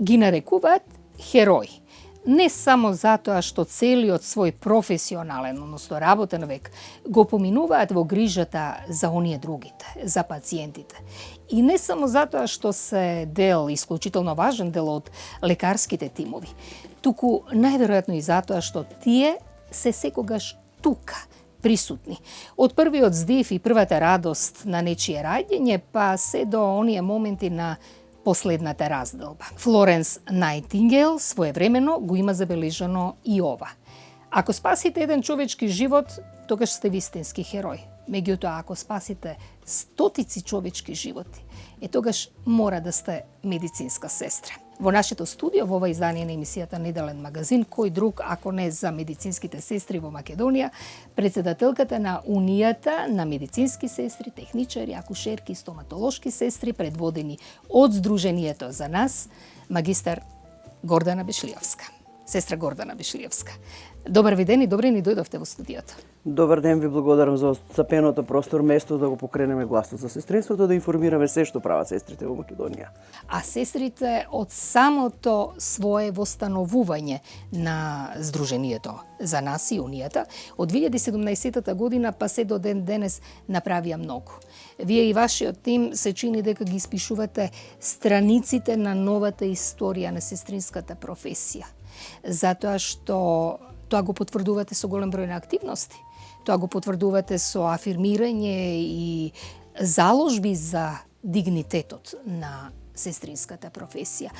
ги нарекуваат херои. Не само затоа што целиот свој професионален, односно работен век, го поминуваат во грижата за оние другите, за пациентите. И не само затоа што се дел, исклучително важен дел од лекарските тимови, туку најверојатно и затоа што тие се секогаш тука, присутни. Од првиот здив и првата радост на нечие раѓење, па се до оние моменти на последната разделба. Флоренс Најтингейл своевремено го има забележано и ова. Ако спасите еден човечки живот, тогаш сте вистински херој. Меѓутоа, ако спасите стотици човечки животи, тогаш мора да сте медицинска сестра. Во нашето студио, во ова издание на емисијата Неделен магазин, кој друг, ако не за медицинските сестри во Македонија, председателката на Унијата на медицински сестри, техничари, акушерки и стоматолошки сестри, предводени од Сдруженијето за нас, магистар Гордана Бешлиевска. Сестра Гордана Бешлиевска. Добар ви ден и добре ни дојдовте во студиото. Добар ден, ви благодарам за цапеното простор место да го покренеме гласот за сестринството, да информираме се што прават сестрите во Македонија. А сестрите од самото свое востановување на Сдруженијето за нас и Унијата, од 2017 година па се до ден денес направија многу. Вие и вашиот тим се чини дека ги испишувате страниците на новата историја на сестринската професија. Затоа што тоа го потврдувате со голем број на активности. Тоа го потврдувате со афирмирање и заложби за дигнитетот на сестринската професија.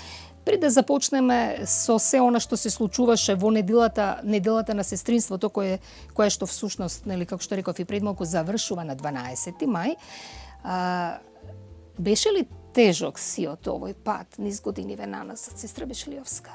Пред да започнеме со се она што се случуваше во неделата на сестринството, кое што всушност, нели, како што реков и пред малку, завршува на 12 мај, беше ли тежок сиот овој пат низ годиниве на нас, сестра Бешлиевска?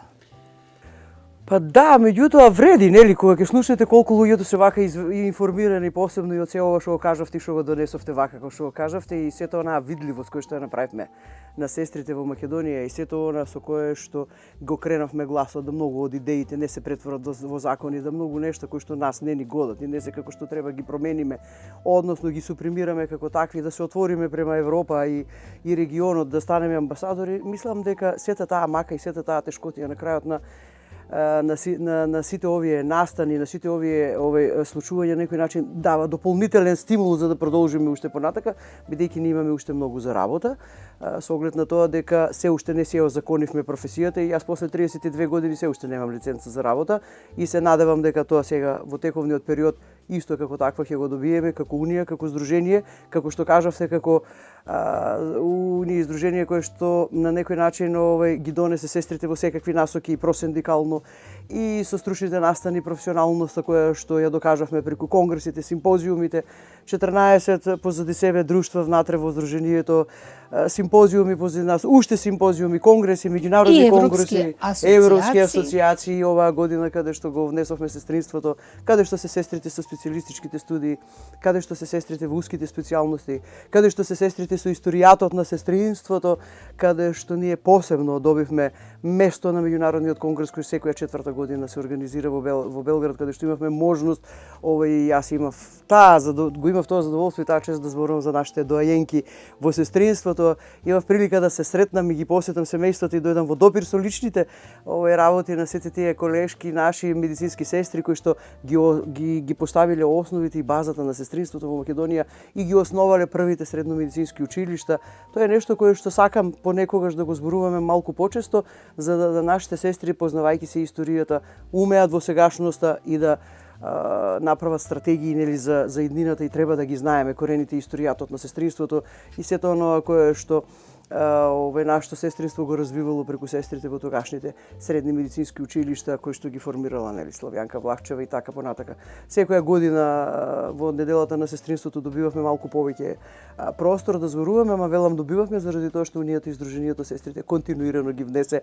Па да, меѓутоа вреди, нели, кога ќе слушнете колку луѓето се вака информирани, посебно и од се ова што го кажавте и што го донесовте вака како што го кажавте, и сето онаа видливост која што ја направивме на сестрите во Македонија, и сето она со кое што го кренавме гласот, да многу од идеите не се претворат во закони, да многу нешта кои што нас не ни годат и не се како што треба ги промениме, односно ги супримираме како такви, да се отвориме према Европа и регионот, да станеме амбасадори. Мислам дека сета таа мака и сета таа тешкотија на крајот на сите овие настани, на сите овие случувања на некој начин дава дополнителен стимул за да продолжиме уште понатака, бидејќи ние имаме уште многу за работа, со оглед на тоа дека се уште не се озаконивме професијата и јас после 32 години се уште немам лиценца за работа и се надевам дека тоа сега во тековниот период исто како таква ќе го добиеме како Унија, како здружение, како што кажавте, како Унија здружение кое што на некој начин ги донесе сестрите во секакви насоки и просиндикално и со стручните настани професионалноста која што ја докажавме преку конгресите, симпозиумите, 14 позади себе друштва внатре во здружението, симпозиуми позади нас, уште симпозиуми, конгреси, меѓународни конгреси, европски асоцијации оваа година каде што го внесовме сестринството, каде што се сестрите со специјалистичките студии, каде што се сестрите во уските специјалности, каде што се сестрите со историјатот на сестринството, каде што ние посебно добивме место на меѓународниот конгрес кој секоја четврта година се организира во Белград, каде што имавме можност, јас го имав тоа задоволство и таа чест да зборувам за нашите доајенки во сестринството. Имав прилика да се сретнам и ги посетам семејството и дојдам во допир со личните работи на сите тие колешки наши медицински сестри кои што ги поставиле основите и базата на сестринството во Македонија и ги основале првите средномедицински училишта. Тоа е нешто кое што сакам понекогаш да го зборуваме малку почесто, за да нашите сестри, познавајќи се историјата, умеат во сегашноста и да направат стратегии, нели, за иднината, и треба да ги знаеме корените и историјатот на сестринството и сето оно кое што нашето сестринство го развивало преку сестрите во тогашните средни медицински училишта кои што ги формирала, нели, Славјанка Влахчева и така понатака. Секоја година во неделата на сестринството добивавме малку повеќе простор да зборуваме, ама велам добивавме заради тоа што Унијата и Сдруженијето сестрите континуирано ги внесе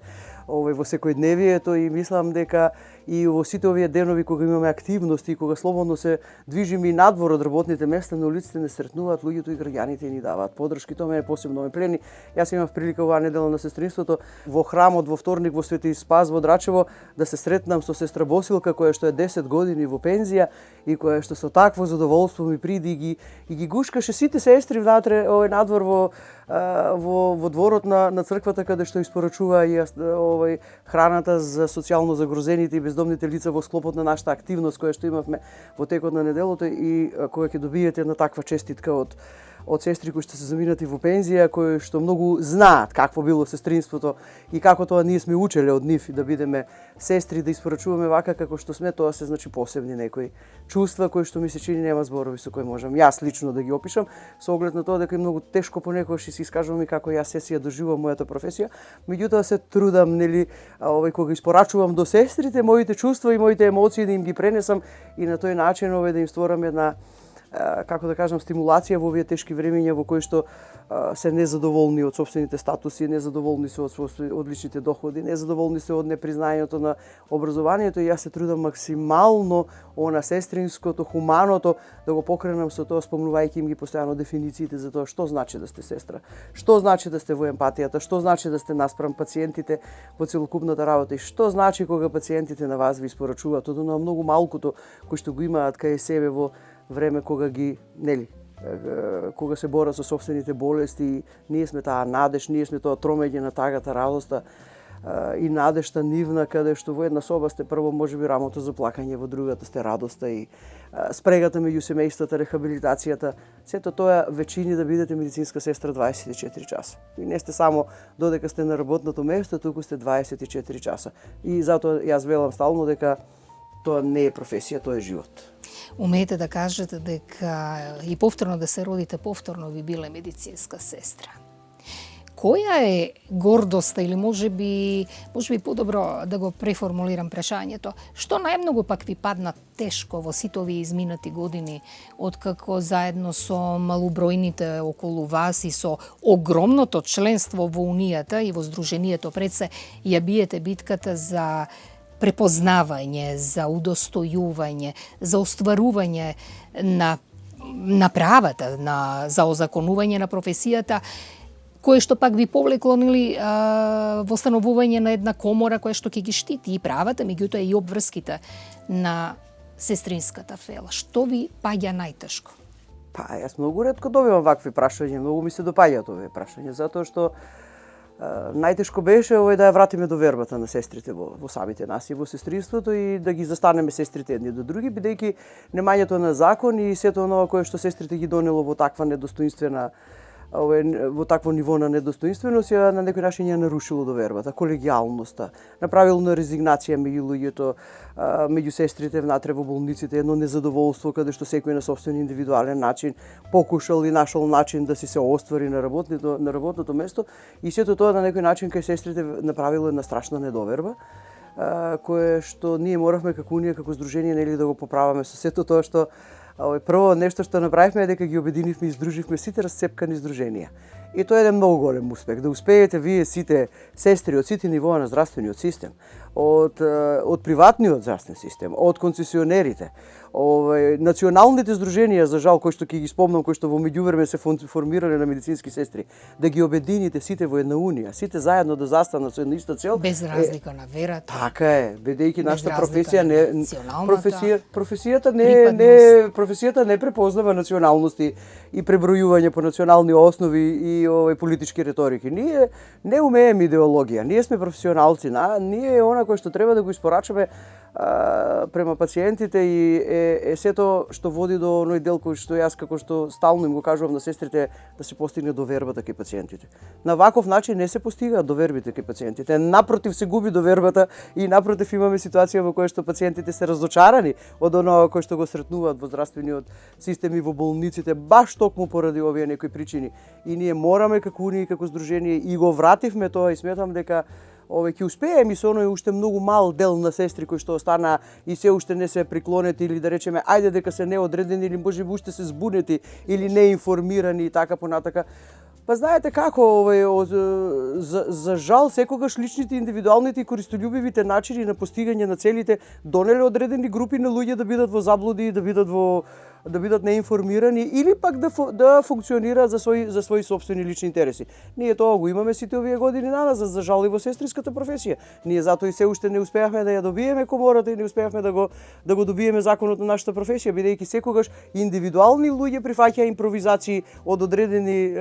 во секојдневието и мислам дека и во сите овие денови кога имаме активности и кога слободно се движиме и надвор од работните места, на улиците не сретнуваат луѓето и граѓаните и ни даваат подршки. Тоа мене посебно ме плени. Јас имав прилика оваа недела на сестринството во храмот во вторник во Свети Спас во Драчево да се сретнам со сестра Босилка која што е 10 години во пензија и која што со такво задоволство ми приди и ги гушкаше сите сестри внатре надвор во дворот на црквата каде што испорачува и храната за социјално загрозените и бездомните лица во склопот на нашата активност која што имавме во текот на неделото и која ќе добиете една таква честитка од сестри кои што се заминати во пензија, кои што многу знаат какво било сестринството и како тоа ние сме учеле од нив и да бидеме сестри, да испорачуваме вака како што сме, тоа се значи посебни некои чувства кои што ми се чини нема зборови со кои можам јас лично да ги опишам, со оглед на тоа дека е многу тешко понекогаш и се искажувам и како јас се доживувам мојата професија, меѓутоа се трудам кога испорачувам до сестрите моите чувства и моите емоции да им ги пренесам и на тој начин да им створам една како да кажам, стимулација во овие тешки времиња во кои што се незадоволни од собствените статуси, незадоволни се од личните доходи, незадоволни се од непризнањето на образованието и јас се трудам максимално на сестринското, хуманото да го покренам со тоа, спомнувајќи им ги постојано дефинициите за тоа што значи да сте сестра, што значи да сте во емпатијата, што значи да сте наспрам пациентите во целокупната работа и што значи кога пациентите на вас ви испорачуваат од оноа многу малкуто кои што го имаат кај себе во време кога кога се борат со собствените болести, ние сме таа надеж, ние сме тоа тромење на тагата радоста и надежта нивна, каде што во една соба сте прво можеби рамото за плакање, во другата сте радоста и спрегата меѓу семејствата, рехабилитацијата, сето тоа вечини да бидете медицинска сестра 24 часа. И не сте само додека сте на работното место, туку сте 24 часа. И затоа јас велам стално дека тоа не е професија, тоа е живот. Умеете да кажете дека и повторно да се родите, повторно ви биле медицинска сестра. Која е гордоста или можеби подобро да го преформулирам прашањето, што најмногу пак ви падна тешко во сите овие изминати години, откако заедно со малобројните околу вас и со огромното членство во Унијата и во Сдруженијето пред се ја биете битката за препознавање, за удостојување, за остварување на правата, за озаконување на професијата, кое што пак ви повлекло во становување на една комора која што ќе ги штити и правата, меѓутоа и обврските на сестринската фела. Што ви паѓа најтешко? Јас многу ретко добивам вакви прашања, многу ми се допаѓаат овие прашања, затоа што најтешко беше да ја вратиме довербата на сестрите во самите нас и во сестринството и да ги застанеме сестрите едни до други, бидејќи немањето на закон и сето оноа кое што сестрите ги донело во таква недостоинствена во такво ниво на недостоинственост ја на некој начин ја нарушило довербата, колегијалноста, направило на резигнација меѓу луѓето, меѓу сестрите внатре во болниците, едно незадоволство каде што секој на собствен индивидуален начин покушал и нашол начин да се оствари на работното место и сето тоа на некој начин кај сестрите направило една страшна недоверба, кое што ние моравме како Унија, како здружение да го поправаме со сето тоа што прво нешто што направивме е дека ги обединивме и здруживме сите расцепкани здруженија. И тоа е еден многу голем успех, да успеете вие сите сестри од сите нивоа на здравствениот систем, од приватниот здравствен систем, од концесионерите, националните здруженија, за жал, кои што ќе ги спомнам, кои што во меѓувреме се формирале на медицински сестри, да ги обедините сите во една унија, сите заедно да застанат со една иста цел. Без разлика на верата. Така е, бидејќи нашата професија професијата не препознава националности и пребројување по национални основи и политички реторики. Ние не умееме идеологија, ние сме професионалци, ние е она кој што треба да го испорачаме према пациентите и е сето што води до оној дел кој што јас како што стално им го кажувам на сестрите да се постигне довербата кај пациентите. На ваков начин не се постигаат довербите кај пациентите, напротив се губи довербата и напротив имаме ситуација во која што пациентите се разочарани од оноа кој што го сретнуваат во здравствениот систем и во болниците баш токму поради овие некои причини. И ние мораме како Унија и како здружение и го вративме тоа и сметам дека ќе успееме и со оној уште многу мал дел на сестри кои што останаа и се уште не се приклонети или да речеме ајде дека се неодредени или можеби уште се збунети или неинформирани и така понатака. Па знаете како, за жал секогаш личните, индивидуалните и користољубивите начини на постигање на целите донеле одредени групи на луѓе да бидат во заблуди и да бидат во да бидат неинформирани или пак да функционираат за своји сопствени лични интереси. Ние тоа го имаме сите овие години назад, за жал и во сестринската професија. Ние затоа и се уште не успеавме да ја добиеме комората и не успеавме да го добиеме законот на нашата професија, бидејќи секогаш индивидуални луѓе прифаќаа импровизации од одредени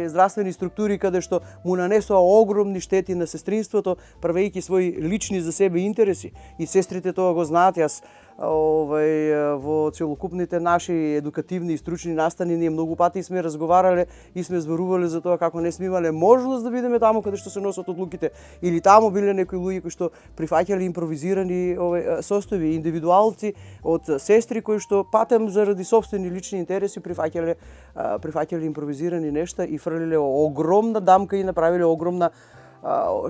здравствени структури каде што му нанесоа огромни штети на сестринството, правејќи своји лични за себе интереси. И сестрите тоа го знаат. Јас во целокупните наши едукативни и стручни настани ние многу пати сме разговарале и сме зборувале за тоа како не сме имале можност да бидеме таму каде што се носат одлуките, или таму биле некои луѓе кои што прифаќале импровизирани состојби, индивидуалци од сестри кои што патем заради сопствени лични интереси прифаќале импровизирани нешта и фрлиле огромна дамка и направиле огромна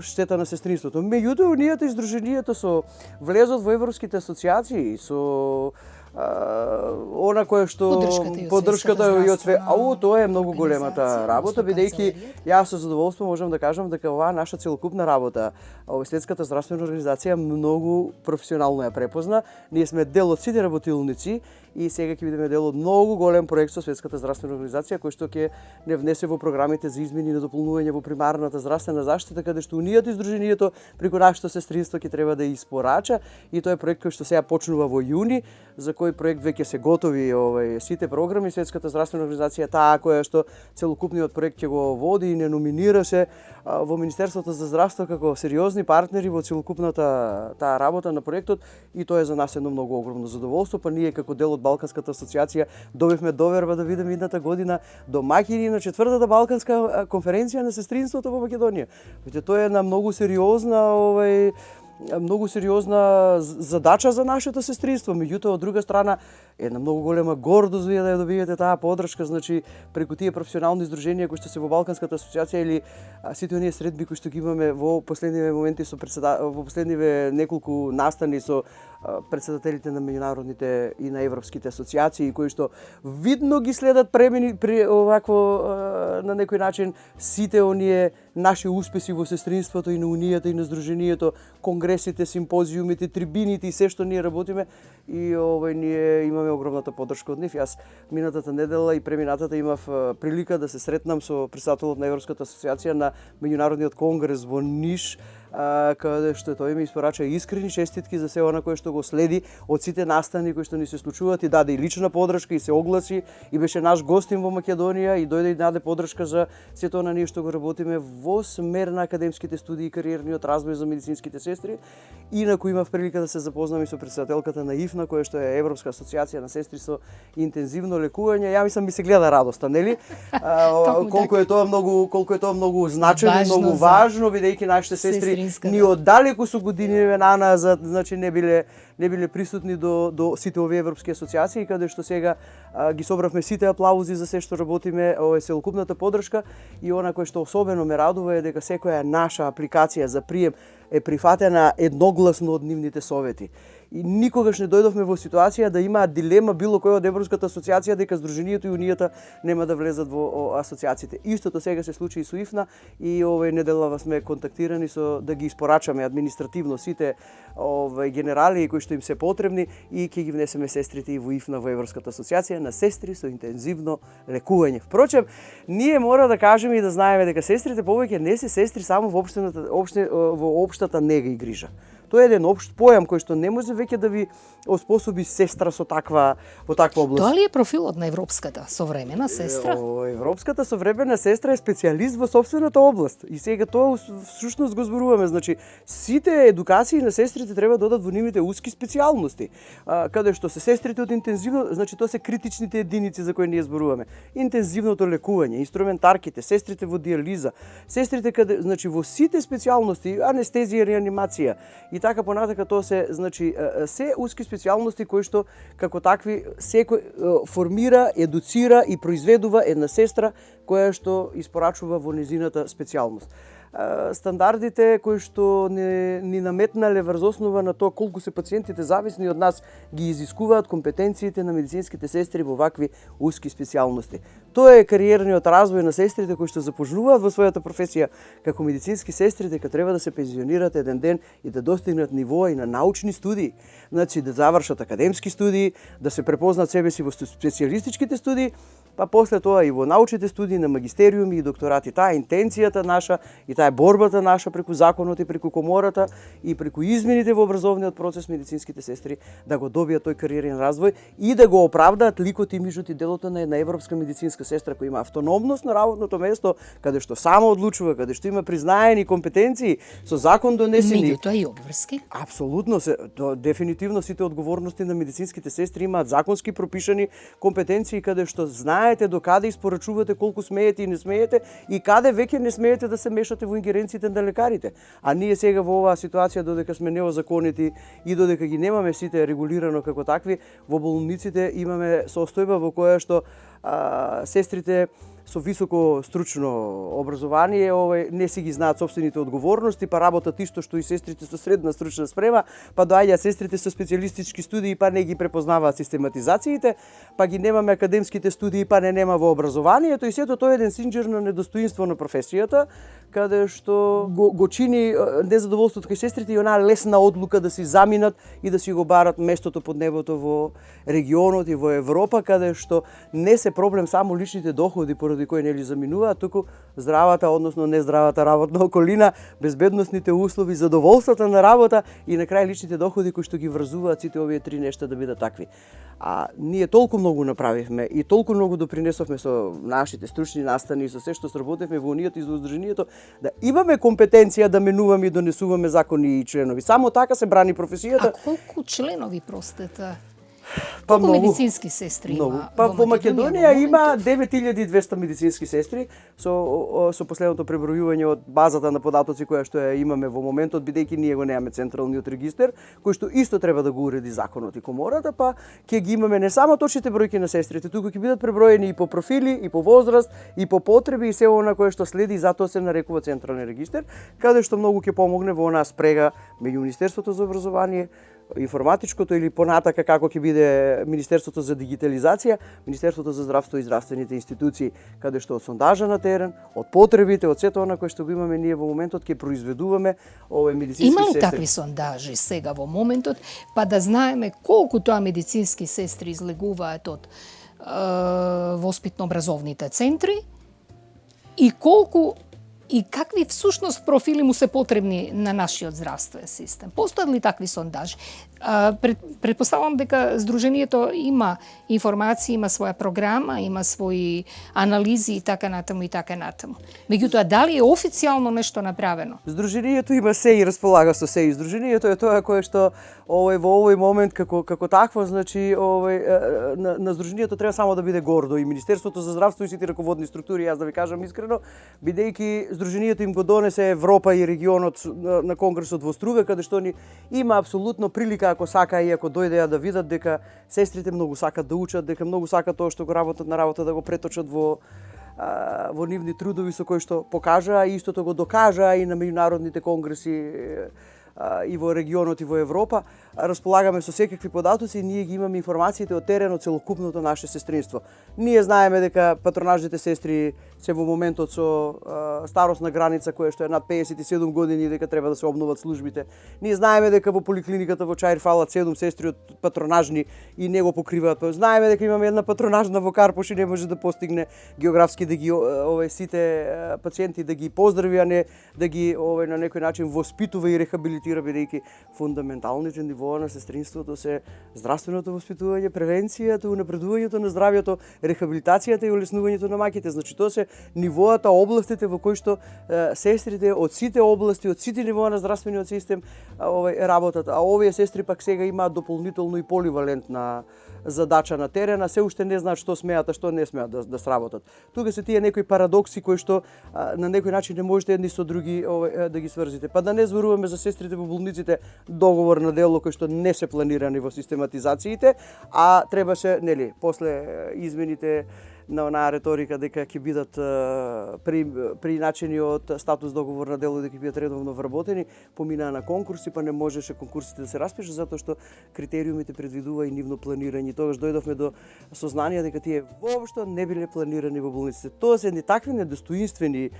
штета на сестринството. Меѓутоа, унијата и здруженијата со влезот во европските асоциации, со она кое што поддршката и од све, тоа е многу големата работа, бидејќи јас со задоволство можам да кажам дека оваа наша целокупна работа, Светската здравствена организација многу професионално ја препозна. Ние сме дел од сите работилници и сега ќе бидеме дел од многу голем проект со Светската здравствена организација кој што ќе не внесе во програмите за измени и дополнување во примарната здравствена заштита, каде што унијата и здруженијето преку нашето сестринство ќе треба да испорача, и тоа е проект кој што сега почнува во јуни, за кој проект веќе се готови сите програми. Светската здравствена организација таа која што целокупниот проект ќе го води и не номинира се во Министерството за здравство како сериозни партнери во целокупната таа работа на проектот, и тоа е за нас едно многу огромно задоволство. Па ние како дел од Балканската асоциација добивме доверба да бидеме идната година домаќини на 4-та Балканска конференција на сестринството во Македонија. Тоа е една многу сериозна задача за нашето сестринство. Меѓутоа, од друга страна, една многу голема гордост вие да ја добиете таа поддршка, значи преку тие професионални здруженија кои што се во Балканската асоциација или сите оние средби кои што ги имаме во последниве моменти во последниве неколку настани со председателите на меѓународните и на европските асоциации, кои што видно ги следат премени на некој начин сите оние наши успеси во сестринството и на унијата и на здруженијето, конгресите, симпозиумите, трибините и се што ние работиме, и ние имаме огромната поддршка од нив. Јас минатата недела и преминатата имав прилика да се сретнам со претседателот на Европската асоциација на меѓународниот конгрес во Ниш, каде што тој ми испорача искрени честитки за се она кое што го следи од сите настани кои што ни се случуваат, и даде и лична поддршка и се огласи и беше наш гостин во Македонија и дојде и даде поддршка за сето она ние што го работиме во смер на академските студии и кариерниот развој за медицинските сестри. Инаку имав прилика да се запознам и со претседателката на ИФНА, која што е Европска асоциација на сестри со интензивно лекување. Ја мислам ми се гледа радоста, нели? Колку е тоа многу значено и многу важно, бидејќи нашите сестри ни оддалеку со годиниве наназад, значи не биле присутни до сите овие европски асоциации, каде што сега ги собравме сите аплаузи за се што работиме, целокупната поддршка, и она кое што особено ме радува е дека секоја наша апликација за прием е прифатена едногласно од нивните совети. И никогаш не дојдовме во ситуација да имаат дилема било кој од Европската асоциација дека здруженијето и унијата нема да влезат во асоциациите. Истото сега се случи и со ИФНА, и неделава сме контактирани со да ги испорачаме административно сите генерали кои што им се потребни, и ќе ги внесеме сестрите и во ИФНА, во Европската асоциација на сестри со интензивно лекување. Впрочем, ние мора да кажеме и да знаеме дека сестрите повеќе не се сестри само во општата нега и грижа. Тоа е еден општ појам кој што не може веќе да ви оспособи сестра во таква област. Тоа ли е профилот на европската современа сестра? Европската современа сестра е специјалист во сопствената област. И сега тоа всушност го зборуваме, значи сите едукации на сестрите треба да одат во нивните уски специјалности. Каде што се сестрите од интензивно, значи тоа се критичните единици за кои ние зборуваме. Интензивното лекување, инструментарките, сестрите во диализа, сестрите каде, значи во сите специјалности, анестезија, реанимација и така понатака, тоа се, значи, се уски специјалности кои што како такви секој формира, едуцира и произведува една сестра која што испорачува во незината специјалност. стандардите кои што ни наметнале врз основа на тоа колку се пациентите зависни од нас ги изискуваат компетенциите на медицинските сестри во вакви уски специјалности. Тоа е кариерниот развој на сестрите кои што започнуваат во својата професија како медицински сестри, дека треба да се пензионираат еден ден и да достигнат нивоа и на научни студии, значи да завршат академски студии, да се препознат себе си во специјалистичките студии, па после тоа и во научните студии на магистериуми и докторати. Таа е интенцијата наша и таа е борбата наша преку законот и преку комората и преку измените во образовниот процес медицинските сестри да го добијат тој кариерен развој и да го оправдаат ликот и мижот и делото на една европска медицинска сестра која има автономност на работното место, каде што само одлучува, каде што има признаени компетенции со закон донесени. Меѓутоа и обврски. Апсолутно дефинитивно сите одговорности на медицинските сестри имаат законски пропишани компетенции каде што знаете до каде испорачувате, колку смеете и не смеете и каде веќе не смеете да се мешате во ингеренциите на лекарите. А ние сега во оваа ситуација додека сме неозаконити и додека ги немаме сите регулирано како такви, во болниците имаме состојба во која што сестрите со високо стручно образование, не си ги знаат собствените одговорности, па работат исто што и сестрите со средна стручна спрема, па доаѓаат сестрите со специјалистички студии, па не ги препознаваат систематизациите, па ги немаме академските студии, па не нема во образованието и сето тоа е еден синџир на недостоинство на професијата, каде што го чини незадоволството кај сестрите и онаа лесна одлука да си заминат и да си го барат местото под небото во регионот и во Европа, каде што не се проблем само личните доходи поради кои нели заминуваат, туку здравата, односно нездравата работна околина, безбедносните услови, задоволството на работа и на крај личните доходи кои што ги врзуваат сите овие три нешта да бидат такви. А ние толку многу направивме и толку многу допринесовме со нашите стручни настани и со се што сработевме во Унијата и за Удруженијето да имаме компетенција да менуваме и донесуваме закони и членови. Само така се брани професијата. А колку членови простете? Па Колку медицински сестри има? Па во Македонија има 9200 медицински сестри со последното пребројување од базата на податоци која што ја имаме во моментот, бидејќи ние го немаме централниот регистер, кој што исто треба да го уреди законот и комората, па ќе ги имаме не само точните бројки на сестрите, туку ќе бидат преброени и по профили, и по возраст, и по потреби и се она кое што следи, затоа се нарекува централен регистер, каде што многу ќе помогне во онаа спрега меѓу Министерството за образование, информатичкото или понатака како ќе биде Министерството за дигитализација, Министерството за здравство и здравствените институции, каде што од сондажа на терен, од потребите, од сето она кое што го имаме ние во моментот ќе произведуваме овој медицински сестри. Има ли такви сондажи сега во моментот, па да знаеме колку тоа медицински сестри излегуваат од воспитно-образовните центри и колку и какви всушност профили му се потребни на нашиот здравствен систем? Постојат ли такви сондажи? Предпоставам дека Сдруженијето има информации, има своја програма, има своји анализи и така натаму и така натаму. Меѓутоа, дали е официјално нешто направено? Сдруженијето има се и располага со се и Сдруженијето е тоа кое што во овој момент како такво, значи на Сдруженијето треба само да биде гордо и Министерството за здравство и сите раководни структури, јас да ви кажам искрено, бидејќи Сдруженијето им го донесе Европа и регионот на конгресот во Струве, каде што ни има апсолутно прилика ако сака и ако дојдеа да видат дека сестрите многу сакат да учат, дека многу сакат тоа што го работат на работа да го преточат во нивни трудови со кои што покажаа и истото го докажаа и на меѓународните конгреси и во регионот и во Европа, располагаме со секакви податоци и ние ги имаме информациите од терен од целокупното наше сестринство. Ние знаеме дека патронажните сестри се во моментот со старосна граница која што е над 57 години дека треба да се обноват службите. Ние знаеме дека во поликлиниката во Чаир фалат 7 сестри од патронажни и не го покриваат. Знаеме дека имаме една патронажна во Карпош и не може да постигне географски да ги сите пациенти да ги поздрави, а не да ги на некој начин воспитува и рехабилитира, бидејќи фундаменталните нивоа на сестринството се здравственото воспитување, превенцијата, унапредувањето на здравјето, рехабилитацијата и улеснувањето на маќите. Значи тоа се нивоата, областите во кои што сестрите од сите области, од сите нивоа на здравствениот систем работат. А овие сестри пак сега имаат дополнително и поливалентна задача на терена, се уште не знаат што смеат, а што не смеат да сработат. Тука се тие некои парадокси кои што на некој начин не можете едни со други да ги сврзите. Па да не зборуваме за сестрите во болниците, договор на дело кои што не се планирани во систематизациите, а требаше, после измените на онаа реторика дека ќе бидат приначени од статус договор на дело, дека ќе бидат редовно вработени, поминаа на конкурси, па не можеше конкурсите да се распишат затоа што критериумите предвидува и нивно планирање. Тогаш дојдовме до сознание дека тие воопшто не биле планирани во болниците. Тоа се едни такви недостоинствени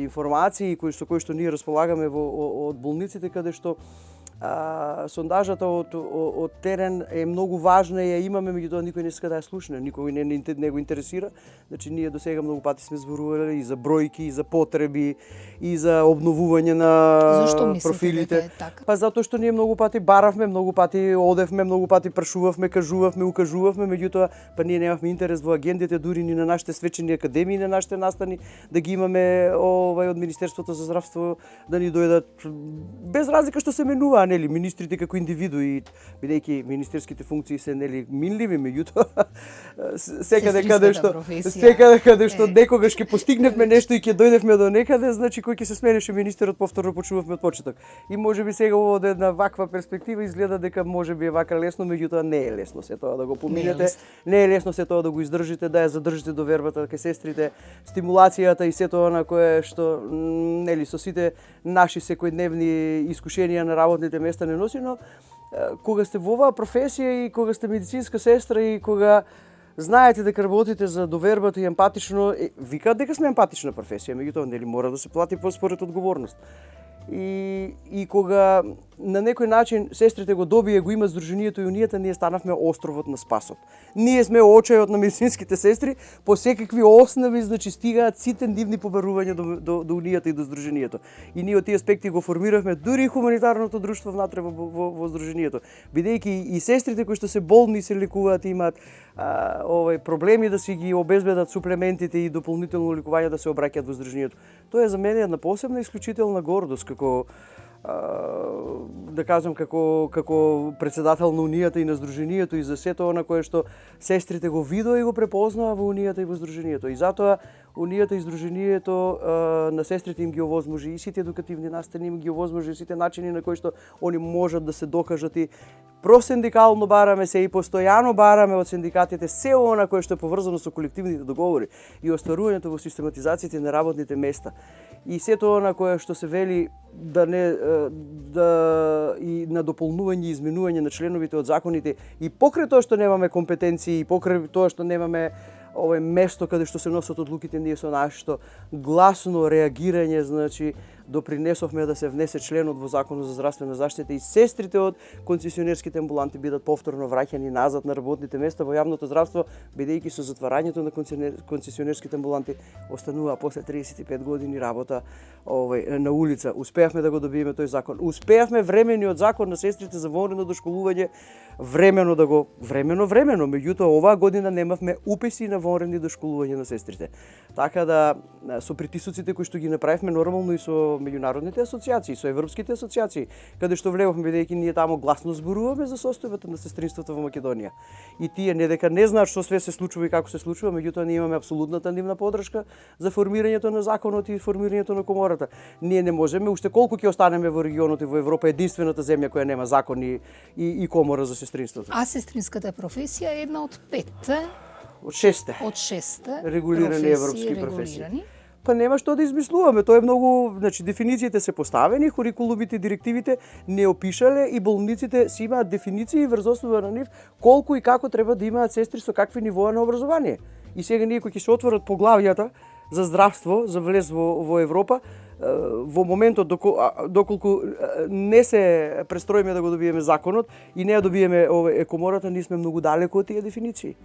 информации кои што ние располагаме од болниците, каде што сондажата од терен е многу важна и ја имаме, меѓутоа никој не иска да ја слушне, никој не го интересира. Значи ние до сега многу пати сме зборувале и за бројки, и за потреби, и за обновување на профилите. Зашто така? Па затоа што ние многу пати баравме, многу пати одевме, многу пати прашувавме, кажувавме, укажувавме, меѓутоа па ние немавме интерес во агендите, дури ни на нашите свечени академии, на нашите настани да ги имаме од Министерството за здравство да ни дојдат без разлика што се менуваа, нели, министрите како индивидуи, бидејќи министерските функции се нели минливи, меѓутоа секаде каде што некогаш ќе постигневме нешто и ќе дојдевме до некаде, значи кој ќе се сменеше министерот, повторно почнувавме од почеток. И можеби сега од една ваква перспектива изгледа дека можеби е вака лесно, меѓутоа не е лесно се тоа да го поминете. Не е лесно се тоа да го издржите, да ја задржите довербата кај сестрите, стимулацијата и сето она кое што нели со сите наши секојдневни искушенија на работните места не носи, но кога сте во оваа професија и кога сте медицинска сестра и кога знаете дека работите за довербата и емпатично, викаат дека сме емпатична професија, меѓутоа нели мора да се плати според одговорност. И кога на некој начин сестрите го добие, го има Сдруженијето и Унијата, ние станавме островот на спасот. Ние сме очајот на медицинските сестри, по секакви основи, значи стигаат сите нивни побарувања до Унијата и до Сдруженијето. И ние од тие аспекти го формиравме дури и хуманитарното друштво внатре во Сдруженијето. Бидејќи и сестрите кои што се болни и се лекуваат имаат проблеми да си ги обезбедат суплементите и дополнително лекување да се обраќаат во Сдруженијето. Тоа е за мене една посебна исклучителна гордост како да кажам како председател на Унијата и на Сдруженијето и за сето она кое што сестрите го видоа и го препознаа во Унијата и во Сдруженијето. И затоа Унијата и Сдруженијето на сестрите им ги овозможи и сите едукативни настани, им ги овозможи сите начини на кои што они можат да се докажат и просиндикално бараме се и постојано бараме од синдикатите се она кое што е поврзано со колективните договори и остварувањето во систематизацијата на работните места. И сето она кое што се вели и на дополнување и изменување на членовите од законите и покрај тоа што немаме компетенции и покрај тоа што немаме место каде што се носат одлуките, ние со нашето гласно реагирање, значи допринесовме да се внесе членот во Законот за здравствена заштита и сестрите од концесионерските амбуланти бидат повторно враќани назад на работните места во јавното здравство, бидејќи со затварањето на концесионерските амбуланти останува после 35 години работа на улица. Успеавме да го добиеме тој закон. Успеавме времениот закон на сестрите за вонредно дошколување времено, меѓутоа оваа година немавме уписи на вонредни дошколување на сестрите. Така да со притисоците кои што ги направивме нормално и со меѓународните асоциации, со европските асоциации, каде што влеговме бидејќи ние таму гласно зборуваме за состојбата на сестринството во Македонија. И тие не дека не знаат што све се случува и како се случува, меѓутоа ние имаме апсолутната нивна подршка за формирањето на законот и формирањето на комората. Ние не можеме, уште колку ќе останеме во регионот и во Европа единствената земја која нема закон и комора за сестринството. А сестринската професија е една од 5 од шесте регулирани европски професии. Па нема што да измислуваме, тоа е многу, значи дефинициите се поставени, курикулумите и директивите не опишале и болниците си имаат дефиниции врз основа на нив колку и како треба да имаат сестри со какви нивоа на образование. И сега ние кои ќе се отворат поглавјата за здравство, за влез во Европа, во моментот доколку не се престроиме да го добиеме законот и не ја добиеме комората, ние сме многу далеко од тие дефиниции.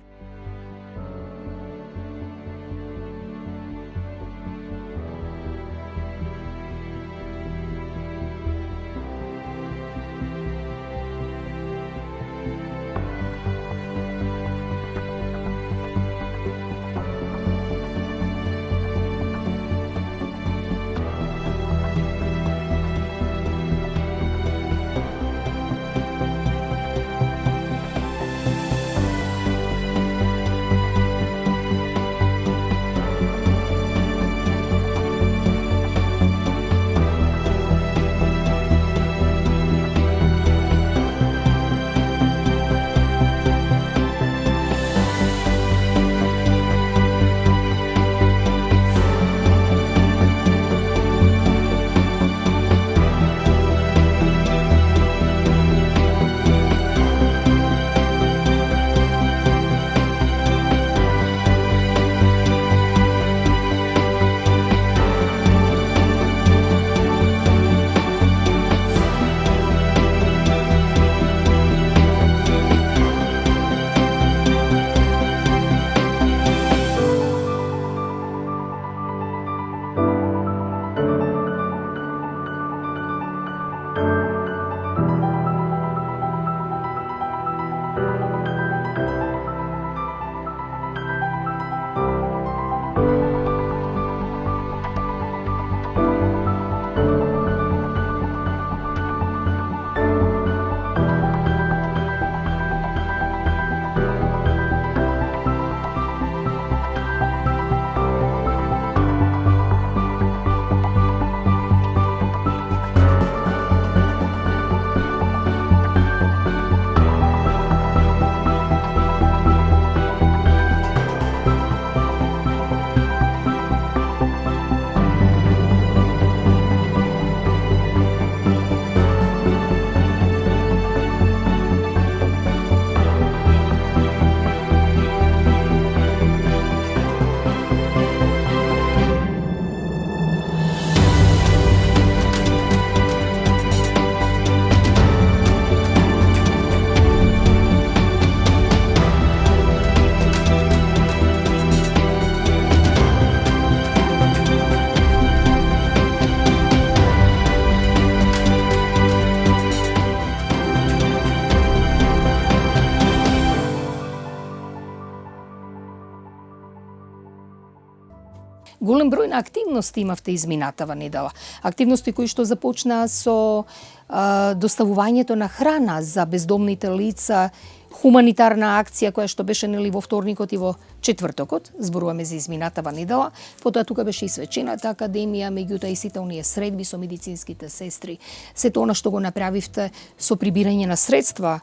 Голем број на активности имавте изминатава недела. Активности кои што започнаа со доставувањето на храна за бездомните лица, хуманитарна акција која што беше нели во вторникот и во четвртокот, зборуваме за изминатава недела. Потоа тука беше и свечената академија, меѓутоа и сите оние средби со медицинските сестри, сето она што го направивте со прибирање на средства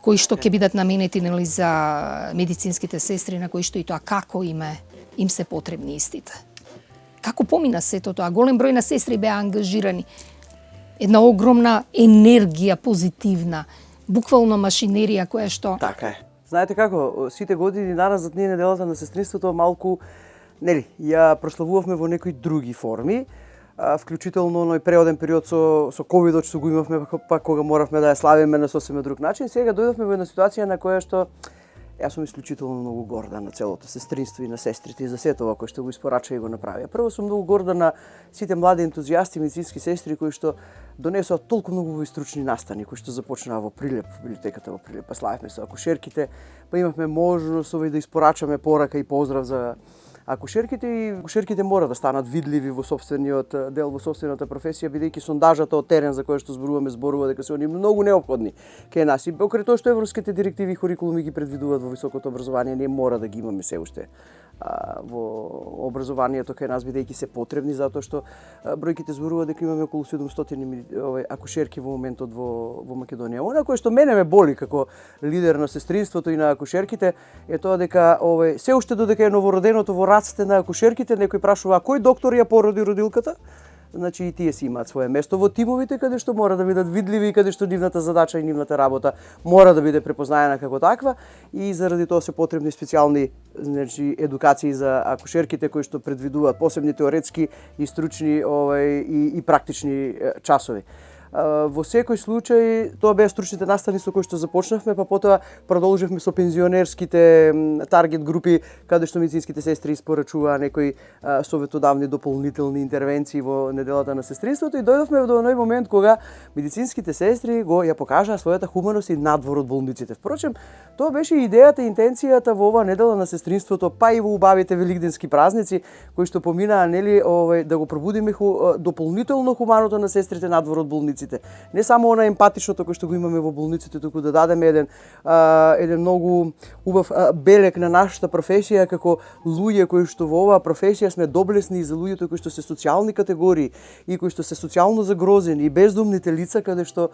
кои што ќе бидат наменети нели за медицинските сестри, на кои што и тоа како им се потребни истите. Како помина сето тоа? Голем број на сестри беа ангажирани. Една огромна енергија позитивна, буквално машинерија која што... Така е. Знаете како, сите години наназад ние неделата на сестринството малку, нели, ја прославувавме во некои други форми, вклучително оној преоден период со ковидот што го имавме, па кога моравме да ја славиме на сосема друг начин. Сега дојдовме во една ситуација на која што јас сум исклучително многу горда на целото сестринство и на сестрите и за сето ова кој што го испорача и го направија. Прво сум многу горда на сите млади ентузијасти медицински сестри кои што донесоа толку многу стручни настани кои што започнаа во Прилеп, библиотеката во Прилеп, па славевме со акушерките, па имавме можност да испорачаме порака и поздрав за акушерките, и акушерките мора да станат видливи во сопствениот дел, во сопствената професија, бидејќи сондажата од терен за која што зборува дека се они многу неопходни кај нас. И покрај тоа што европските директиви и курикулуми ги предвидуваат во високото образование, ние мора да ги имаме се уште во образованието кај нас, бидејќи се потребни, затоа што бројките зборува дека имаме околу 700 акушерки во моментот во Македонија. Она кое што мене ме боли како лидер на сестринството и на акушерките е тоа дека се уште додека е новороденото во раците на акушерките, некој прашува кој доктор ја породи родилката. Значи и тие си имаат свое место во тимовите каде што мора да бидат видливи и каде што нивната задача и нивната работа мора да биде препознаена како таква, и заради тоа се потребни специјални едукации за акушерките кои што предвидуваат посебни теоретски и стручни и практични часови. Во секој случај тоа беа стручните настани со кои што започнавме, па потоа продолживме со пензионерските таргет групи каде што медицинските сестри испорачуваа некои советодавни дополнителни интервенции во неделата на сестринството, и дојдовме до оној момент кога медицинските сестри ја покажаа својата хуманост и надвор од болниците. Впрочем, тоа беше и идејата и интенцијата во оваа недела на сестринството, па и во убавите великденски празници кои што поминаа, нели, да го пробудиме дополнително хуманото на сестрите надвор од болниците. Не само она емпатичното кој што го имаме во болниците, туку да дадеме еден многу убав белег на нашата професија како луѓе кои што во оваа професија сме доблесни, и за луѓето кои што се социјални категории и кои што се социјално загрозени, и бездомните лица каде што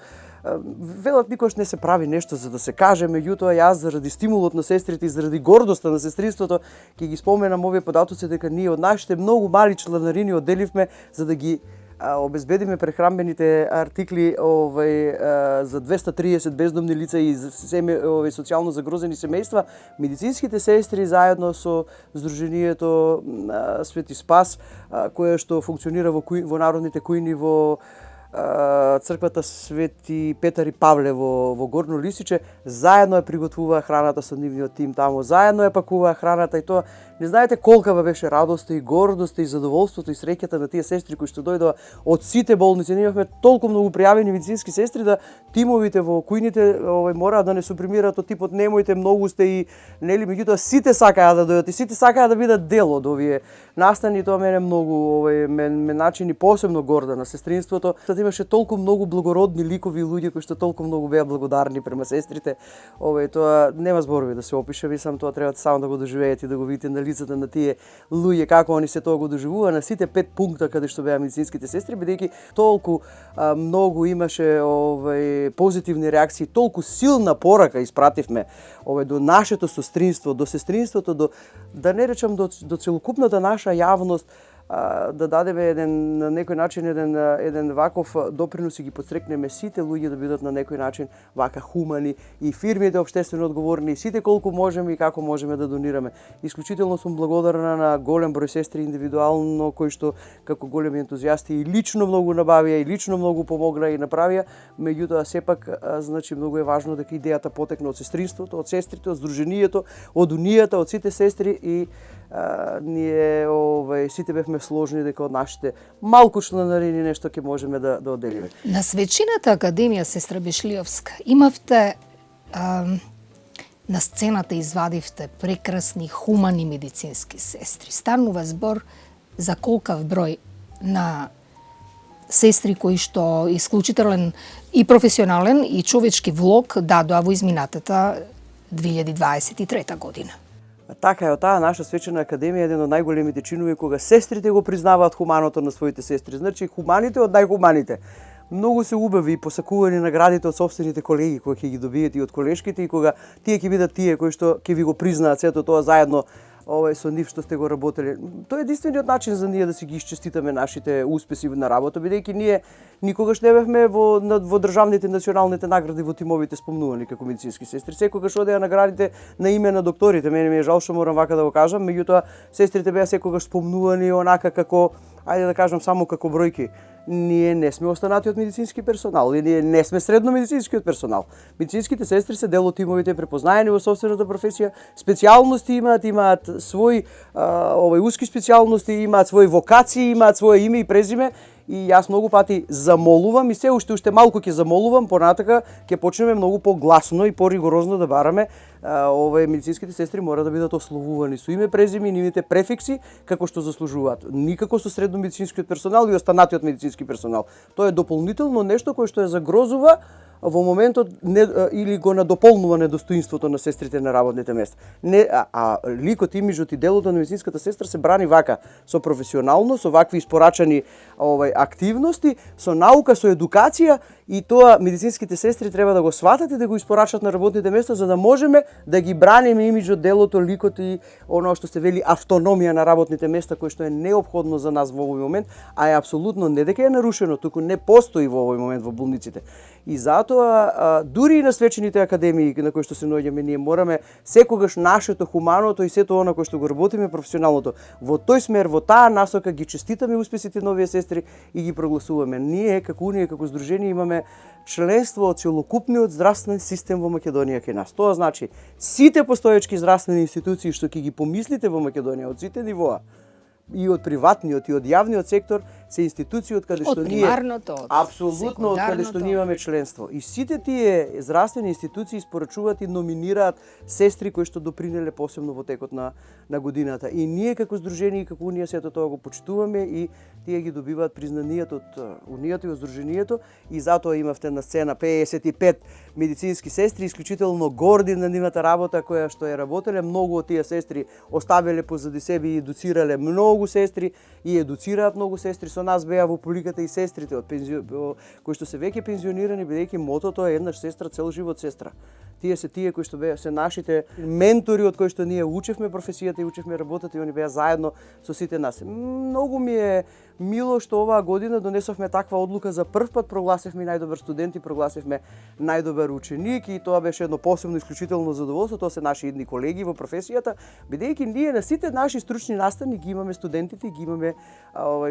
велат никош не се прави нешто за да се каже, меѓутоа јас заради стимулот на сестрите и заради гордоста на сестринството ќе ги споменам овие податоци дека ние од нашите многу мали чланарини одделивме за да ги обезбедиме прехранбените артикли за 230 бездомни лица и социјално загрозени семејства. Медицинските сестри заедно со Сдруженијето Свети Спас, кое што функционира во народните кујни во црквата Свети Петар и Павле во Горно Лисиче, заедно ја приготвуваа храната со нивниот тим таму, заедно ја пакуваа храната, и тоа не знаете колкава беше радоста и гордоста и задоволството и среќата на тие сестри кои што дојдоа од сите болници. Ние имавме толку многу пријавени медицински сестри да тимовите во кујните мораа да не супримираат од типот немојте, многу сте, и нели, меѓутоа сите сакаа да дојдат и сите сакаа да бидат дел од овие настани. Тоа мене многу ме начини посебно горда на сестринството. Имаше толку многу благородни ликови луѓе кои што толку многу беа благодарни према сестрите. Тоа нема зборови да се опише, мислам тоа треба само да го доживеете и да го видите на лицата на тие луѓе како они се тоа го доживува на сите 5 пункта каде што беа медицинските сестри, бидејќи толку многу имаше позитивни реакции, толку силна порака испративме до нашето сестринство, до сестринството, до да не речам до целокупната наша јавност, да дадеме на некој начин еден ваков допринос и ги подстрекнеме сите луѓе да бидат на некој начин вака хумани, и фирмите општествено одговорни, и сите колку можеме и како можеме да донираме. Исклучително сум благодарна на голем број сестри индивидуално кои што како големи ентузијасти и лично многу набавија и лично многу помогнаа и направија, меѓутоа сепак значи многу е важно дека идејата потекне од сестринството, од сестрите, од Сдруженијето, од Унијата, од сите сестри, и ние сите бевме сложни дека од нашите малку чланарини нешто ќе можеме да одделиме. На свечената академија, сестра Бешлиовска, имавте на сцената извадивте прекрасни, хумани медицински сестри. Станува збор за колкав број на сестри кои што исклучителен и професионален и човечки влог дадоа во изминатата 2023 година. Така е, од таа наша свечена академија еден од најголемите чинови кога сестрите го признаваат хуманото на своите сестри. Значи хуманите од најхуманите. Многу се убави и посакувани наградите од собствените колеги кои ќе ги добиете и од колешките и кога тие ќе бидат тие кои што ќе ви го признаат сето тоа заедно со нив што сте го работеле. Тоа е единствениот начин за ние да си ги исчеститаме нашите успеси на работа, бидејќи ние никогаш не бевме во државните националните награди во тимовите спомнувани како медицински сестри. Секогаш одеа наградите на име на докторите. Мене ми е жал што морам вака да го кажам, меѓутоа сестрите беа секогаш спомнувани онака како, ајде да кажам само како бројки. Ние не сме останатиот медицински персонал, и ние не сме средно медицинскиот персонал. Медицинските сестри се дел од тимовите, препознаени во собствената професија, специјалности имаат свои уски специјалности, имаат свои вокации, имаат свое име и презиме. И јас многу пати замолувам и се уште малку ќе замолувам, понатака ќе почнеме многу погласно и поригорозно да бараме медицинските сестри мора да бидат ословувани со име, презиме и нивните префикси како што заслужуваат. Никако со средно медицинскиот персонал и останатиот медицински персонал. Тоа е дополнително нешто кое што ја загрозува во моментот или го надополнува недостоинството на сестрите на работните места. Ликот, имиджот и делото на медицинската сестра се брани вака, со професионално, со вакви испорачани активности, со наука, со едукација, и тоа медицинските сестри треба да го сватат и да го испорачат на работните места за да можеме да ги браниме имиджот, делото, ликот и оно што се вели автономија на работните места, кој што е неопходно за нас во овој момент, а е апсолутно не дека е нарушено, туку не постои во овој момент во болниците. И затоа, дури и на свечените академии на кои што се наоѓаме, ние мораме секогаш нашето хуманото и сето она кој што го работиме професионалното во тој смер, во таа насока ги честитаме успесите на овие сестри и ги прогласуваме. Ние како Унија, како здружение имаме членство од целокупниот здравствен систем во Македонија кај нас. Тоа значи сите постоечки здравствени институции што ќе ги помислите во Македонија од сите нивоа, и од приватниот и од јавниот сектор, се институции од каде што ние апсолутно од каде што ние имаме членство. И сите тие здравствени институции испорачуваат и номинираат сестри кои што допринеле посебно во текот на годината. И ние како здружение и како Унија сето тоа го почитуваме и тие ги добиваат признанието од Унијата и од здружението, и затоа имавте на сцена 55 медицински сестри, исклучително горди на нивната работа која што е работеле. Многу од тие сестри оставиле позади себе и едуцирале многу сестри и едуцираат многу сестри. Со нас беа во публиката и сестрите кои што се веќе пензионирани, бидејќи мотото е еднаш сестра, цел живот сестра. Тие се тие кои што беа се нашите ментори од кои што ние учевме професијата и учевме работата, и они беа заедно со сите нас. Многу ми е мило што оваа година донесовме таква одлука, за прв пат прогласивме најдобар студент и прогласивме најдобар ученик, и тоа беше едно посебно исклучително задоволство. Тоа се наши идни колеги во професијата, бидејќи ние на сите наши стручни настани ги имаме студентите, ги имаме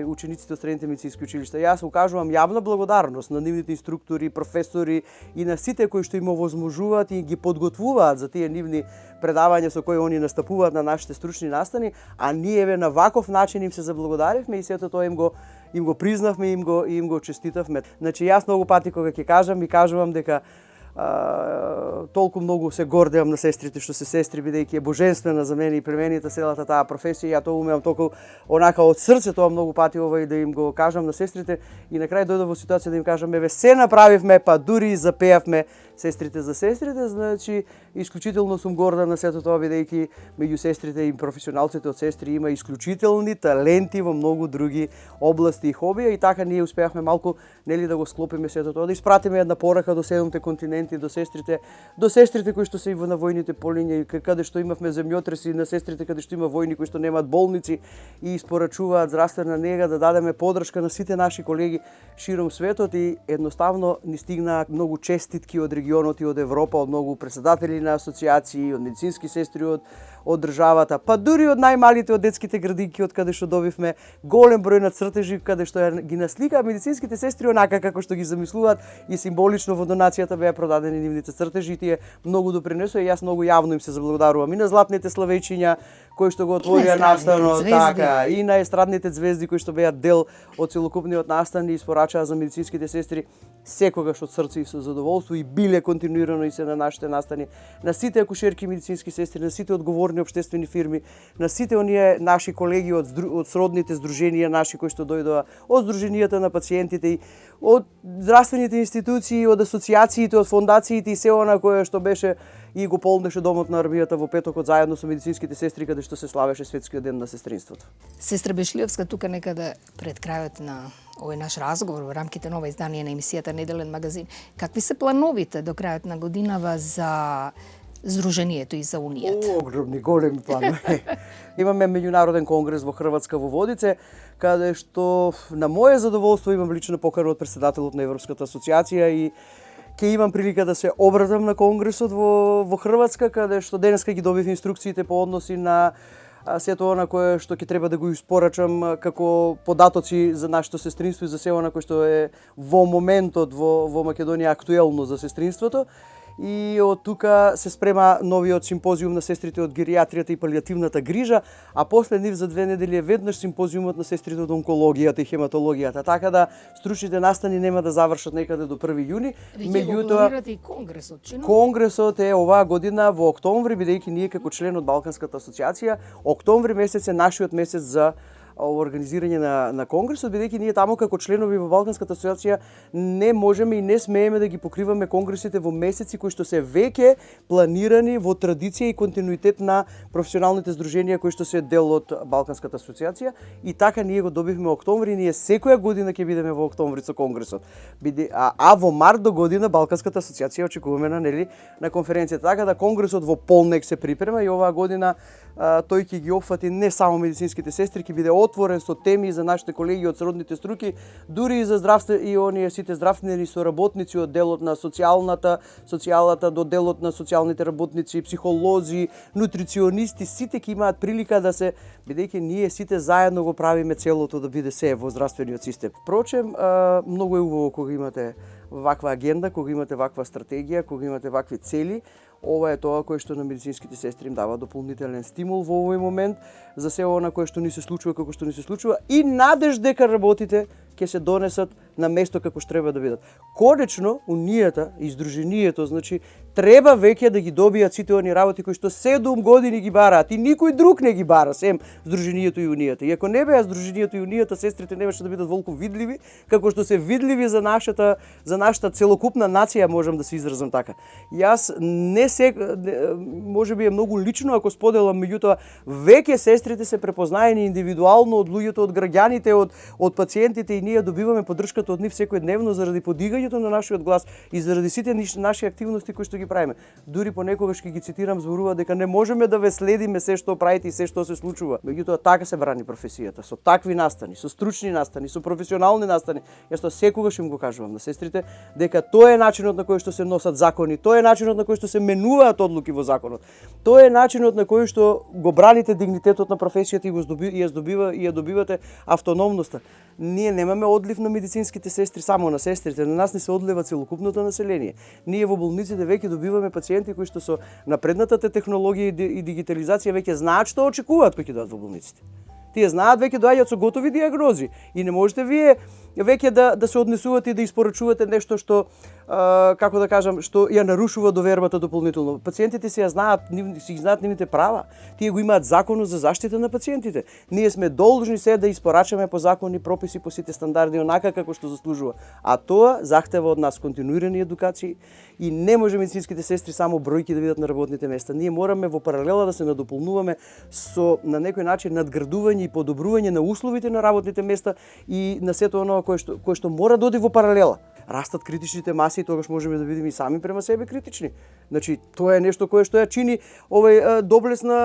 учениците од средните медицински училишта. Јас укажувам јавна благодарност на нивните инструктори, професори и на сите кои што им овозможуваат и ги подготвуваат за тие нивни предавања со кои они настапуваат на нашите стручни настани, а ние на ваков начин им се заблагодаривме и сето тоа им го признавме, им го честитавме. Значи јас многу пати кога ќе кажам и кажувам дека толку многу се гордеам на сестрите што се сестри, бидејќи е божествена за мене и пременита целата таа професија. Ја тоа умеам толку онака од срце тоа многу пати да им го кажам на сестрите, и на крај дојдов во ситуација да им кажам: еве, се направивме, па дури и запеавме сестрите за сестрите. Значи исклучително сум горда на сето тоа, бидејќи меѓу сестрите и професионалците од сестри има исклучителни таленти во многу други области и хобија, и така ние успеавме малку да го склопиме сето тоа, да испратиме една порака до 7 континенти, до сестрите кои што се и на војните полиња, каде што имавме земјотреси, на сестрите каде што има војни кои што немаат болници и испорачуваат здравствена нега, да дадеме поддршка на сите наши колеги широм светот. И едноставно ни стигнаа многу честитки од регионот и од Европа, од многу председатели на асоциации, од медицински сестри од државата, па дури од најмалите, од детските градинки, од каде што добивме голем број на цртежи, каде што ги насликаа медицинските сестри онака како што ги замислуваат, и символично во донацијата беа продадени нивните цртежи, и тие многу допринесоа, и јас многу јавно им се заблагодарувам и на златните славејчиња кои што го отворија настанот, така, и на естрадните звезди кои што беа дел од целокупниот настан и испорачаа за медицинските сестри. секогаш од срце и со задоволство и биле континуирано и се на нашите настани, на сите акушерки и медицински сестри, на сите одговорни општествени фирми, на сите оние наши колеги од сродните здруженија наши кои што дојдоа, од здруженијата на пациентите и од здравствените институции, од асоциациите, од фондациите и се она кое што беше и го полнеше домот на армијата во петокот заедно со медицинските сестри каде што се славеше светскиот ден на сестринството. Сестра Бешлиевска, тука некаде пред крајот на овој наш разговор во рамките на ова издание на емисијата Неделен магазин, какви се плановите до крајот на годинава за Здруженијето и за Унијата? Огромни, големи планови. Имаме меѓународен конгрес во Хрватска во Водице, каде што на моје задоволство имам лично покана од претседателот на Европската асоциација и ќе имам прилика да се обратам на конгресот во Хрватска, каде што денеска ги добив инструкциите по односи на сето она кое што ќе треба да го испорачам како податоци за нашето сестринство и за се она кое што е во моментот во Македонија актуелно за сестринството. И од тука се спрема новиот симпозиум на сестрите од геријатријата и палијативната грижа, а после нив за 2 недели е веднаш симпозиумот на сестрите од онкологијата и хематологијата. Така да стручните настани нема да завршат некаде до 1 јуни. Меѓутоа и конгресот, чино? Конгресот е оваа година во октомври, бидејќи ние како член од Балканската асоциација, октомври месец е нашиот месец за организирање на конгресот, бидејќи ние таму како членови во Балканската асоциација не можеме и не смееме да ги покриваме конгресите во месеци кои што се веќе планирани во традиција и континуитет на професионалните здруженија кои што се дел од Балканската асоциација и така ние го добивме октомври, ние секоја година ќе бидеме во октомври со конгресот. А во март до година Балканската асоциација очекуваме на конференцијата, така да конгресот во полнек се припрема и оваа година тој ќе ги опфати не само медицинските сестри, ќе биде отворен со теми за нашите колеги од сродните струки, дури и за и оние сите здравствени соработници од делот на социјалната до делот на социјалните работници, психолози, нутриционисти, сите ќе имаат прилика да се, бидејќи ние сите заедно го правиме целото да биде се во здравствениот систем. Впрочем, многу е убаво кога имате ваква агенда, кога имате ваква стратегија, кога имате вакви цели. Ова е тоа кое што на медицинските сестри им дава дополнителен стимул во овој момент за се она кое што ни се случува како што ни се случува и надеж дека работите ќе се донесат на место како што треба да бидат. Конечно, Унијата и Здруженијето, значи, треба веќе да ги добијат сите оние работи кои што 7 години ги бараат и никој друг не ги бара, сем Здруженијето и Унијата. И ако не беа Здруженијето и Унијата, сестрите немаше да бидат волку видливи, како што се видливи за нашата целокупна нација, можам да се изразам така. Јас можеби е многу лично ако споделам, меѓутоа веќе сестрите се препознаени индивидуално од луѓето, од граѓаните, од пациентите и ние добиваме поддршката од нив секојдневно заради подигањето на нашиот глас и заради сите наши активности кои што ги правиме. Дури понекогаш ќе ги цитирам, зборува дека не можеме да ве следиме се што правите и се што се случува. Меѓутоа така се брани професијата, со такви настани, со стручни настани, со професионални настани. Јас тоа секогаш им го кажувам на сестрите дека тоа е начинот на кој што се носат закони, тоа е начинот на кој што се менуваат одлуки во законот. Тоа е начинот на кој што го браните дигнитетот на професијата и ја добивате автономноста. Ние немаме одлив на медицинските сестри само на сестрите, на нас не се одлива целокупното население. Ние во болниците веќе добиваме пациенти кои што со напреднатата технологија и дигитализација веќе знаат што очекуваат кога ќе дојдат во болниците. Тие знаат, веќе доаѓаат со готови диагнози и не можете вие веќе да се однесувате и да испорачувате нешто што како да кажам, што ја нарушува довербата дополнително. Пациентите си знаат нивните права. Тие го имаат законот за заштита на пациентите. Ние сме должни се да испорачаме по закони, прописи, по сите стандарди онака како што заслужува. А тоа захтева од нас континуирани едукации и не може медицинските сестри само бројки да видат на работните места. Ние мораме во паралела да се надополнуваме со на некој начин надградување и подобрување на условите на работните места и на сето оно кое што мора да оди во паралела. Растат критичните маси и тогаш можеме да бидеме и сами према себе критични. Значи, тоа е нешто кое што ја чини доблес на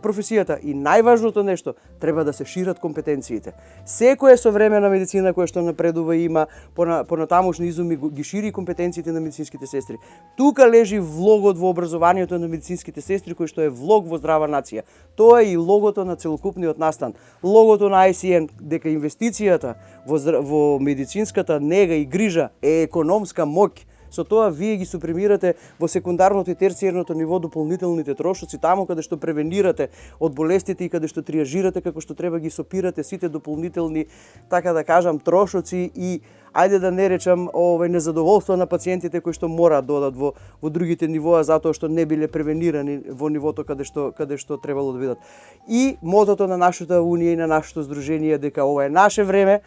професијата. И најважното нешто, треба да се шират компетенциите. Секоја современа медицина која што напредува има понатамошни изуми ги шири компетенциите на медицинските сестри. Тука лежи влогот во образованието на медицинските сестри кој што е влог во здрава нација. Тоа е и логото на целокупниот настан. Логото на ICN дека инвестицијата во медицинската нега и грижа е економска моќ Со тоа вие ги супремирате во секундарното и терциерното ниво дополнителните трошоци, таму каде што превенирате од болестите и каде што триажирате како што треба, ги сопирате сите дополнителни, така да кажам, трошоци и ајде да не речам незадоволство на пациентите кои што мораат да одат во другите нивоа затоа што не биле превенирани во нивото каде што требало да бидат. И мотото на нашата унија и на нашето здружение дека ова е наше време,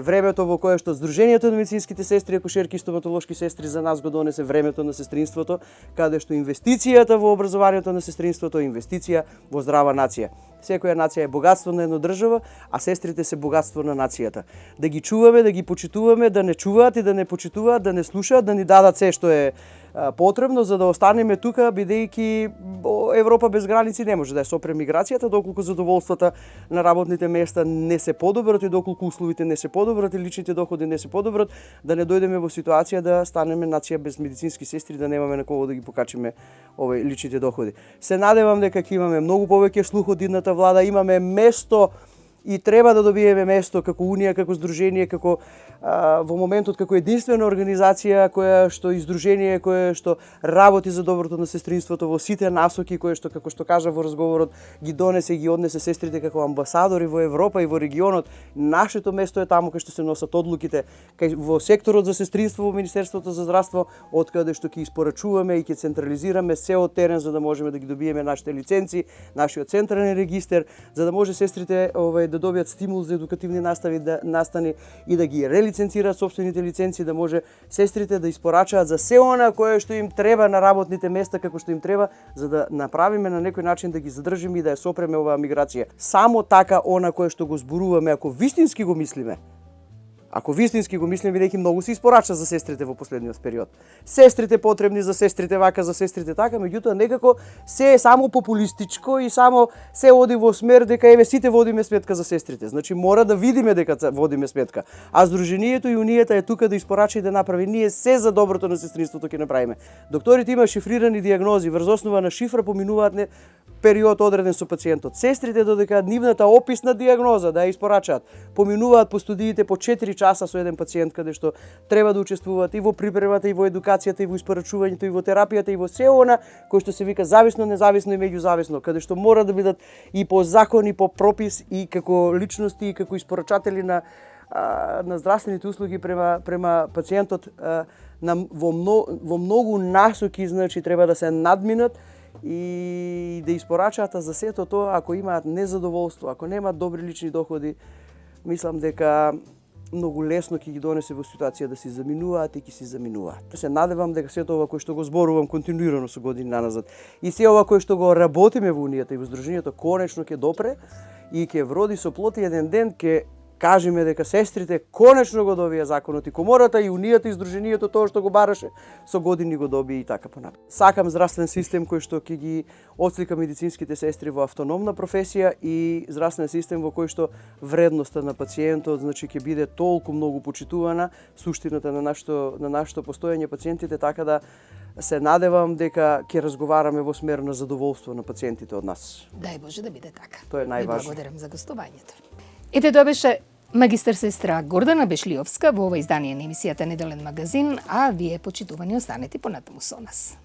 времето во кое што Сдруженијето на медицинските сестри, акушерки и стоматолошки сестри за нас го донесе времето на сестринството, каде што инвестицијата во образованието на сестринството е инвестиција во здрава нација. Секоја нација е богатство на една држава, а сестрите се богатство на нацијата. Да ги чуваме, да ги почитуваме, да не чуваат и да не почитуваат, да не слушаат, да ни дадат се што е потребно за да останеме тука, бидејќи Европа без граници не може да е сопре миграцијата, доколку задоволствата на работните места не се подобрат и доколку условите не се подобрат и личните доходи не се подобрат, да не дојдеме во ситуација да станеме нација без медицински сестри, да немаме на кого да ги покачиме личните доходи. Се надевам дека ќе имаме многу повеќе слух од идната влада, имаме место и треба да добиеме место како унија, како здружение, како во моментот како единствена организација која што издружение кое што работи за доброто на сестринството во сите насоки, кое што како што кажа во разговорот ги донесе и ги однесе сестрите како амбасадори во Европа и во регионот. Нашето место е таму кај што се носат одлуките, во секторот за сестринство во Министерството за здравство, од каде што ќе испорачуваме и ќе централизираме се од терен за да можеме да ги добиеме нашите лиценци, нашиот централен регистер, за да може сестрите да добијат стимул за едукативни настани и да ги релиценцираат собствените лиценци, да може сестрите да испорачаат за се она кое што им треба на работните места како што им треба, за да направиме на некој начин да ги задржиме и да ја сопреме оваа миграција. Само така она кое што го зборуваме, ако вистински го мислиме, бидејќи многу се испорача за сестрите во последниот период. Сестрите потребни за сестрите вака, за сестрите така, меѓутоа некако се е само популистичко и само се оди во смер дека еве сите водиме сметка за сестрите. Значи мора да видиме дека водиме сметка. А Сдруженијето и унијата е тука да испорача и да направи. Ние се за доброто на сестринството ќе направиме. Докторите има шифрирани дијагнози, врз основа на шифра поминуваат период одреден со пациентот. Сестрите додека нивната описна дијагноза да ја испорачаат, поминуваат по студиите по 4 часа со еден пациент каде што треба да учествуваат и во припремата, и во едукацијата, и во испорачувањето, и во терапијата, и во се она кој што се вика зависно, независно и меѓузависно, каде што мора да бидат и по закон, и по пропис, и како личности, и како испорачатели на здравствените услуги према пациентот во многу насоки, значи треба да се надминат и да испорачаат за сето тоа, ако имаат незадоволство, ако немаат добри лични доходи, мислам дека многу лесно ќе ги донесе во ситуација да се заминуваат и ќе се заминуваат. Се надевам дека сето ова кој што го зборувам континуирано со години наназад и се ова кој што го работиме во унијата и во здруженијето конечно ќе допре и ќе вроди со плод и еден ден ќе кажеме дека сестрите конечно го добија законот и комората и унијата и здруженијето тоа што го бараше со години го доби и така понапред. Сакам здравствен систем кој што ќе ги отслика медицинските сестри во автономна професија и здравствен систем во кој што вредноста на пациентот значи ќе биде толку многу почитувана, суштината на нашето постоење пациентите, така да се надевам дека ќе разговараме во смер на задоволство на пациентите од нас. Дај Боже да биде така. Тоа е најважно. Ви благодарам за гостувањето. Ете, тоа беше магистар сестра Гордана Бешлиовска во ова издание на емисијата Неделен магазин, а вие почитувани останете понатаму со нас.